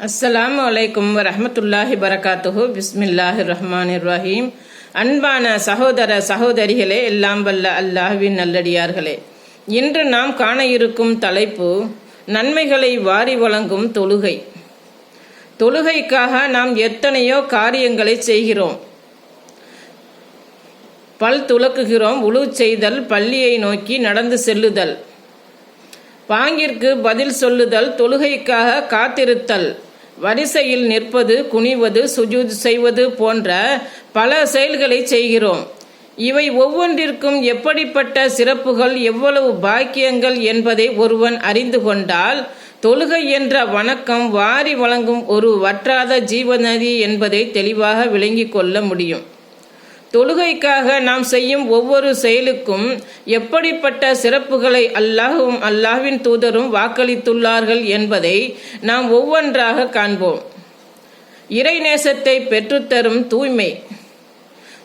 அஸ்ஸலாமு அலைக்கும் வரஹ்மத்துல்லாஹி வரகாத்துஹு. பிஸ்மில்லாஹிர் ரஹ்மானிர் ரஹீம். அன்பான சகோதர சகோதரிகளே, எல்லாம் வல்ல அல்லாஹ்வின் நல்லடியார்களே, இன்று நாம் காண இருக்கும் தலைப்பு நன்மைகளை வாரி வழங்கும் தொழுகை. தொழுகைக்காக நாம் எத்தனையோ காரியங்களை செய்கிறோம். பல் துலக்குகிறோம், உழு செய்தல், பள்ளியை நோக்கி நடந்து செல்லுதல், பாங்கிற்கு பதில் சொல்லுதல், தொழுகைக்காக காத்திருத்தல், வரிசையில் நிற்பது, குனிவது, சுஜூத் செய்வது போன்ற பல செயல்களை செய்கிறோம். இவை ஒவ்வொன்றிற்கும் எப்படிப்பட்ட சிறப்புகள், எவ்வளவு பாக்கியங்கள் என்பதை ஒருவன் அறிந்து கொண்டால் தொழுகை என்ற வணக்கம் வாரி வழங்கும் ஒரு வற்றாத ஜீவநதி என்பதை தெளிவாக விளங்கிக் கொள்ள முடியும். தொழுகைக்காக நாம் செய்யும் ஒவ்வொரு செயலுக்கும் எப்படிப்பட்ட சிறப்புகளை அல்லாஹும் அல்லாஹ்வின் தூதரும் வாக்களித்துள்ளார்கள் என்பதை நாம் ஒவ்வொன்றாக காண்போம். இறைநேசத்தை பெற்றுத்தரும் தூய்மை.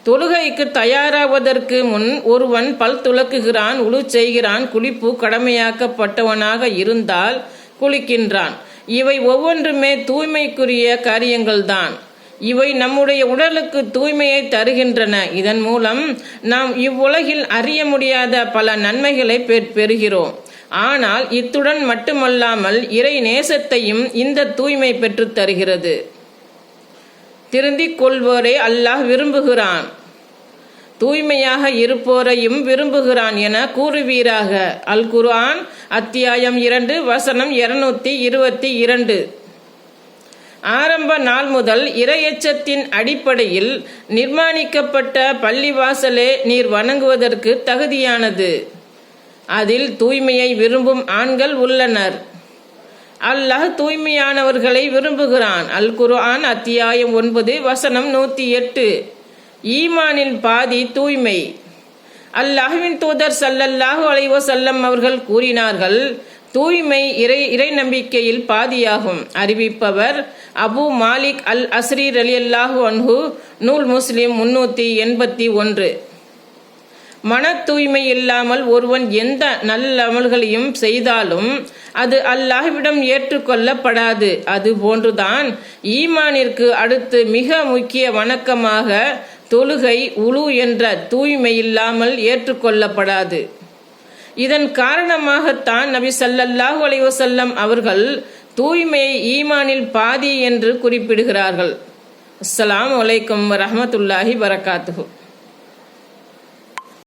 தொழுகைக்கு தயாராவதற்கு முன் ஒருவன் பல் துலக்குகிறான், உழு செய்கிறான், குளிப்பு கடமையாக்கப்பட்டவனாக இருந்தால் குளிக்கின்றான். இவை ஒவ்வொன்றுமே தூய்மைக்குரிய காரியங்கள்தான். இவை நம்முடைய உடலுக்கு தூய்மையை தருகின்றன. இதன் மூலம் நாம் இவ்வுலகில் அறிய முடியாத பல நன்மைகளை பெறுகிறோம். ஆனால் இத்துடன் மட்டுமல்லாமல் இறை நேசத்தையும் இந்த தூய்மை பெற்று தருகிறது. திருந்திக் கொள்வோரை அல்லாஹ் விரும்புகிறான், தூய்மையாக இருப்போரையும் விரும்புகிறான் என கூறுவீராக. அல் குர்ஆன் அத்தியாயம் 2 வசனம் 222. ஆரம்ப நாள் முதல் இறையச்சத்தின் அடிப்படையில் நிர்மாணிக்கப்பட்ட பள்ளிவாசலே நீர் வணங்குவதற்கு தகுதியானது. அதில் தூய்மையை விரும்பும் ஆண்கள் உள்ளனர். அல்லாஹ் தூய்மையானவர்களை விரும்புகிறான். அல் குர்ஆன் அத்தியாயம் 9 வசனம் 108. ஈமானில் பாதி தூய்மை. அல்லாஹ்வின் தூதர் ஸல்லல்லாஹு அலைஹி வஸல்லம் அவர்கள் கூறினார்கள், தூய்மை இறை நம்பிக்கையில் பாதியாகும். அறிவிப்பவர் அபு மாலிக் அல் அஸ்ரி ரலியல்லாஹு அன்ஹு. நூல் முஸ்லிம் 381. மன தூய்மை இல்லாமல் ஒருவன் எந்த நல்ல அமல்களையும் செய்தாலும் அது அல்லாஹ்விடம் ஏற்றுக்கொள்ளப்படாது. அதுபோன்றுதான் ஈமானிற்கு அடுத்து மிக முக்கிய வணக்கமாக தொழுகை, உழு என்ற தூய்மை இல்லாமல் ஏற்றுக்கொள்ளப்படாது. இதன் காரணமாகத்தான் நபி ஸல்லல்லாஹு அலைஹி வஸல்லம் அவர்கள் தூய்மையை ஈமானில் பாதி என்று குறிப்பிடுகிறார்கள். அஸ்ஸலாமு அலைக்கும் வரஹ்மத்துல்லாஹி வரகாத்துஹு.